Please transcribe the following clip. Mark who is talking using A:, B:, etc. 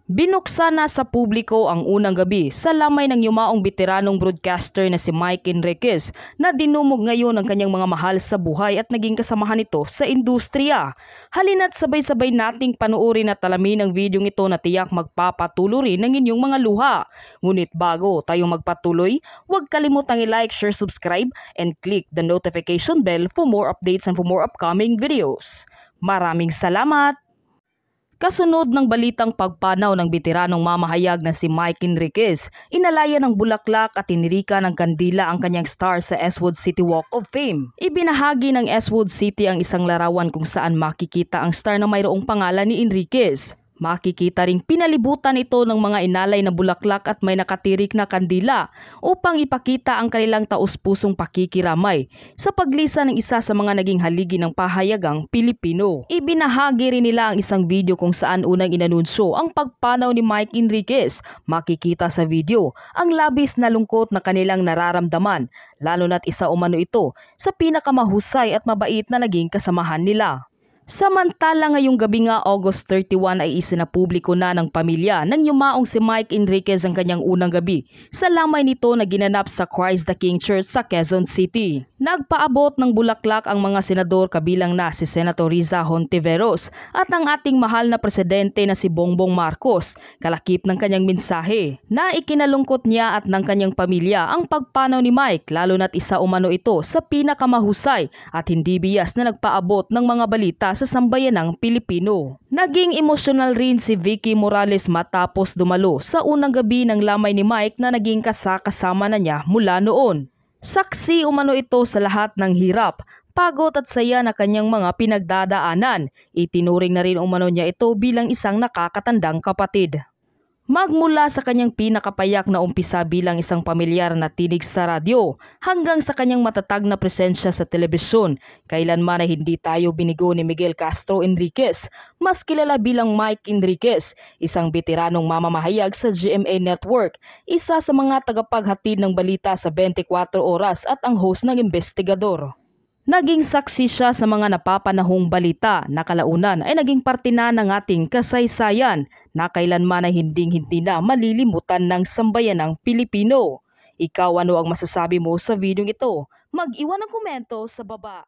A: Binuksan na sa publiko ang unang gabi sa lamay ng yumaong veteranong broadcaster na si Mike Enriquez na dinumog ngayon ang kanyang mga mahal sa buhay at naging kasamahan nito sa industriya. Halina't sabay-sabay nating panuorin at alamin ang videong ito na tiyak magpapatuloy rin ng inyong mga luha. Ngunit bago tayo magpatuloy, huwag kalimutang i-like, share, subscribe, and click the notification bell for more updates and for more upcoming videos. Maraming salamat! Kasunod ng balitang pagpanaw ng veteranong mamahayag na si Mike Enriquez, inalaya ng bulaklak at inirika ng kandila ang kanyang star sa Eastwood City Walk of Fame. Ibinahagi ng Eastwood City ang isang larawan kung saan makikita ang star na mayroong pangalan ni Enriquez. Makikita ring pinalibutan ito ng mga inalay na bulaklak at may nakatirik na kandila upang ipakita ang kanilang taus-pusong pakikiramay sa paglisa ng isa sa mga naging haligi ng pahayagang Pilipino. Ibinahagi rin nila ang isang video kung saan unang inanunsyo ang pagpanaw ni Mike Enriquez. Makikita sa video ang labis na lungkot na kanilang nararamdaman, lalo na't isa umano ito sa pinakamahusay at mabait na naging kasamahan nila. Samantala ngayong gabi nga August 31 ay isinapubliko na ng pamilya nang yumaong si Mike Enriquez ang kanyang unang gabi sa lamay nito na ginanap sa Christ the King Church sa Quezon City. Nagpaabot ng bulaklak ang mga senador kabilang na si Senator Riza Hontiveros at ang ating mahal na presidente na si Bongbong Marcos. Kalakip ng kanyang mensahe na ikinalungkot niya at ng kanyang pamilya ang pagpanaw ni Mike, lalo na't isa umano ito sa pinakamahusay at hindi bias na nagpaabot ng mga balita sa sambayanang Pilipino. Naging emosyonal rin si Vicky Morales matapos dumalo sa unang gabi ng lamay ni Mike na naging kasama na niya mula noon. Saksi umano ito sa lahat ng hirap, pagod at saya na kanyang mga pinagdadaanan. Itinuring na rin umano niya ito bilang isang nakakatandang kapatid. Magmula sa kanyang pinakapayak na umpisa bilang isang pamilyar na tinig sa radyo hanggang sa kanyang matatag na presensya sa telebisyon, kailanman ay hindi tayo binigo ni Miguel Castro Enriquez, mas kilala bilang Mike Enriquez, isang veteranong mamamahayag sa GMA Network, isa sa mga tagapaghatid ng balita sa 24 oras at ang host ng Investigador. Naging saksi siya sa mga napapanahong balita na kalaunan ay naging parte na ng ating kasaysayan na kailanman ay hindi na malilimutan ng sambayanang Pilipino. Ikaw ano ang masasabi mo sa videong ito? Mag-iwan ng komento sa baba.